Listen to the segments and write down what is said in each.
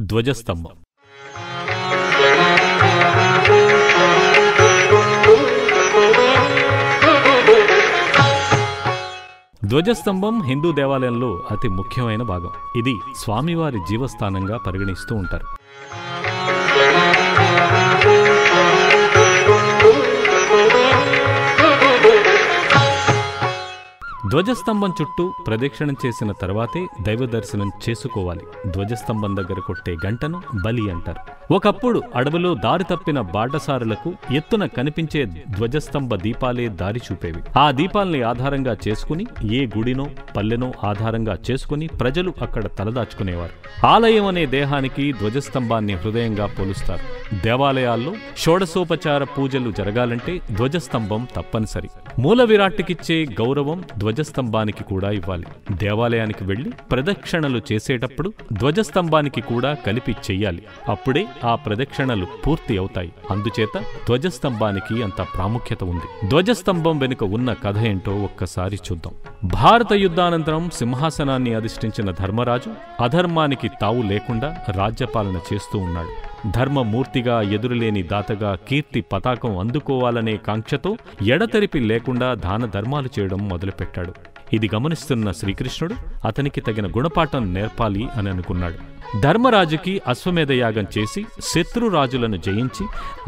ధ్వజస్తంభం. ధ్వజస్తంభం హిందూ దేవాలయంలో అతి ముఖ్యమైన భాగం. ఇది స్వామివారి జీవస్థానంగా పరిగణిస్తూ ఉంటారు. ధ్వజస్తంభం చుట్టూ ప్రదక్షిణం చేసిన తర్వాతే దైవ దర్శనం చేసుకోవాలి. ధ్వజస్తంభం దగ్గర కొట్టే గంటను బలి అంటారు. ఒకప్పుడు అడవిలో దారి తప్పిన బాటసారులకు ఎత్తున కనిపించే ధ్వజస్తంభ దీపాలే దారి చూపేవి. ఆ దీపాల్ని ఆధారంగా చేసుకుని ఏ గుడినో పల్లెనో ఆధారంగా చేసుకుని ప్రజలు అక్కడ తలదాచుకునేవారు. ఆలయం అనే దేహానికి ధ్వజస్తంభాన్ని హృదయంగా పోలుస్తారు. దేవాలయాల్లో షోడశోపచార పూజలు జరగాలంటే ధ్వజస్తంభం తప్పనిసరి. మూల విరాట్టికిచ్చే గౌరవం ధ్వజస్తంభానికి కూడా ఇవ్వాలి. దేవాలయానికి వెళ్లి ప్రదక్షిణలు చేసేటప్పుడు ధ్వజస్తంభానికి కూడా కలిపి చెయ్యాలి. అప్పుడే ఆ ప్రదక్షిణలు పూర్తి అవుతాయి. అందుచేత ధ్వజస్తంభానికి అంత ప్రాముఖ్యత ఉంది. ధ్వజస్తంభం వెనుక ఉన్న కథ ఏంటో ఒక్కసారి చూద్దాం. భారత యుద్ధానంతరం సింహాసనాన్ని అధిష్ఠించిన ధర్మరాజు అధర్మానికి తావు లేకుండా రాజ్యపాలన చేస్తూ ఉన్నాడు. ధర్మమూర్తిగా, ఎదురులేని దాతగా కీర్తి పతాకం అందుకోవాలనే కాంక్షతో ఎడతెరిపి లేకుండా దాన ధర్మాలు చేయడం మొదలుపెట్టాడు. ఇది గమనిస్తున్న శ్రీకృష్ణుడు అతనికి తగిన గుణపాఠం నేర్పాలి అని అనుకున్నాడు. ధర్మరాజుకి అశ్వమేధయాగం చేసి శత్రురాజులను జయించి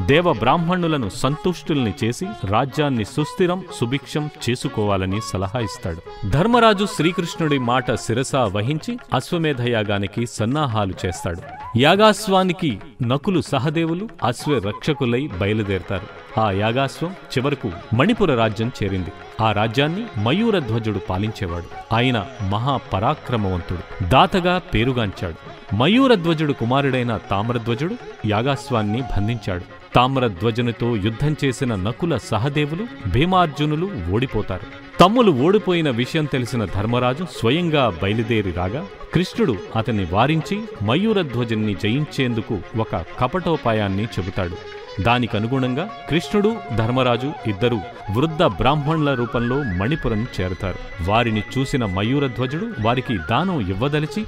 దేవబ్రాహ్మణులను సంతుష్టుల్ని చేసి రాజ్యాన్ని సుస్థిరం సుభిక్షం చేసుకోవాలని సలహా ఇస్తాడు. ధర్మరాజు శ్రీకృష్ణుడి మాట శిరసా వహించి అశ్వమేధయాగానికి సన్నాహాలు చేస్తాడు. యాగాశ్వానికి నకులు సహదేవులు అశ్వరక్షకులై బయలుదేరతారు. ఆ యాగాశ్వం చివరకు మణిపుర రాజ్యం చేరింది. ఆ రాజ్యాన్ని మయూరధ్వజుడు పాలించేవాడు. ఆయన మహాపరాక్రమవంతుడు, దాతగా పేరుగాంచాడు. మయూరధ్వజుడు కుమారుడైన తామ్రధ్వజుడు యాగాశ్వాన్ని బంధించాడు. తామ్రధ్వజునితో యుద్ధం చేసిన నకుల సహదేవులు భీమార్జునులు ఓడిపోతారు. తమ్ములు ఓడిపోయిన విషయం తెలిసిన ధర్మరాజు స్వయంగా బయలుదేరి రాగా కృష్ణుడు అతన్ని వారించి మయూరధ్వజుని జయించేందుకు ఒక కపటోపాయాన్ని చెబుతాడు. దానికనుగుణంగా కృష్ణుడు ధర్మరాజు ఇద్దరూ వృద్ధ బ్రాహ్మణుల రూపంలో మణిపురం చేరతారు. వారిని చూసిన మయూరధ్వజుడు వారికి దానం ఇవ్వదలిచి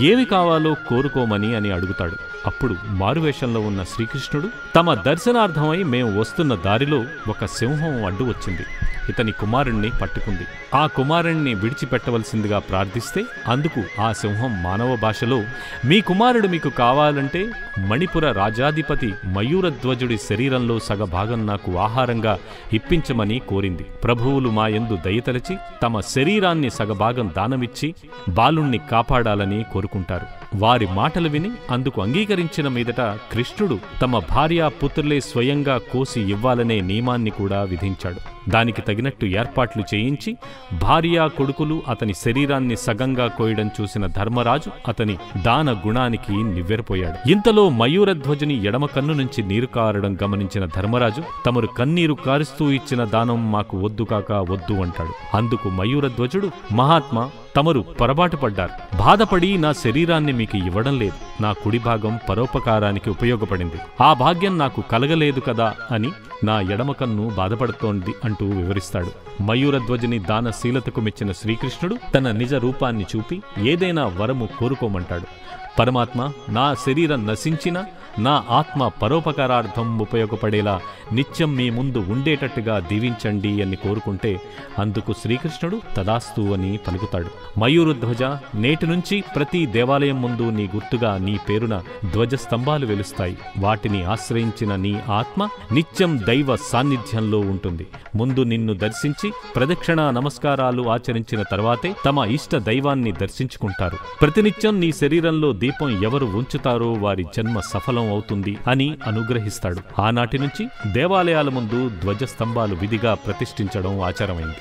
ఏవి కావాలో కోరుకోమని అని అడుగుతాడు. అప్పుడు మారువేషంలో ఉన్న శ్రీకృష్ణుడు, తమ దర్శనార్థమై మేం వస్తున్న దారిలో ఒక సింహం అడ్డు వచ్చింది. ఇతని కుమారుణ్ణి పట్టుకుంది. ఆ కుమారుణ్ణి విడిచిపెట్టవలసిందిగా ప్రార్థిస్తే అందుకు ఆ సింహం మానవ భాషలో, మీ కుమారుడు మీకు కావాలంటే మణిపుర రాజాధిపతి మయూరధ్వజుడి శరీరంలో సగభాగం నాకు ఆహారంగా ఇప్పించమని కోరింది. ప్రభువులు మా యందు దయతలచి తమ శరీరాన్ని సగభాగం దానమిచ్చి బాలుణ్ణి కాపాడాలని కోరుకుంటారు. వారి మాటలు విని అందుకు అంగీకరించిన మీదట కృష్ణుడు తమ భార్యా పుత్రులే స్వయంగా కోసి ఇవ్వాలనే నియమాన్ని కూడా విధించాడు. దానికి తగినట్టు ఏర్పాట్లు చేయించి భార్యా కొడుకులు అతని శరీరాన్ని సగంగా కోయడం చూసిన ధర్మరాజు అతని దాన గుణానికి నివ్వెరపోయాడు. ఇంతలో మయూరధ్వజుని ఎడమ కన్ను నుంచి నీరు కారడం గమనించిన ధర్మరాజు, తమరు కన్నీరు కారుస్తూ ఇచ్చిన దానం మాకు వద్దు కాక వద్దు అంటాడు. అందుకు మయూరధ్వజుడు, మహాత్మా, తమరు పొరపాటు పడ్డారు. బాధపడి నా శరీరాన్ని మీకు ఇవ్వడం లేదు. నా కుడి భాగం పరోపకారానికి ఉపయోగపడింది. ఆ భాగ్యం నాకు కలగలేదు కదా అని నా ఎడమకన్ను బాధపడుతోంది అంటూ వివరిస్తాడు. మయూరధ్వజుని దానశీలతకు మెచ్చిన శ్రీకృష్ణుడు తన నిజ రూపాన్ని చూపి ఏదైనా వరము కోరుకోమంటాడు. పరమాత్మ, నా శరీరం నశించినా నా ఆత్మ పరోపకారార్థం ఉపయోగపడేలా నిత్యం మీ ముందు ఉండేటట్టుగా దీవించండి అని కోరుకుంటే అందుకు శ్రీకృష్ణుడు తదాస్తు అని పలుకుతాడు. మయూరధ్వజ, నేటి నుంచి ప్రతి దేవాలయం ముందు నీ గుర్తుగా నీ పేరున ధ్వజస్తంభాలు వెలుస్తాయి. వాటిని ఆశ్రయించిన నీ ఆత్మ నిత్యం దైవ సాన్నిధ్యంలో ఉంటుంది. ముందు నిన్ను దర్శించి ప్రదక్షిణా నమస్కారాలు ఆచరించిన తర్వాతే తమ ఇష్ట దైవాన్ని దర్శించుకుంటారు. ప్రతినిత్యం నీ శరీరంలో దీపం ఎవరు ఉంచుతారో వారి జన్మ సఫలం అవుతుంది అని అనుగ్రహిస్తాడు. ఆనాటి నుంచి దేవాలయాల ముందు ధ్వజస్తంభాలు విధిగా ప్రతిష్ఠించడం ఆచారమైంది.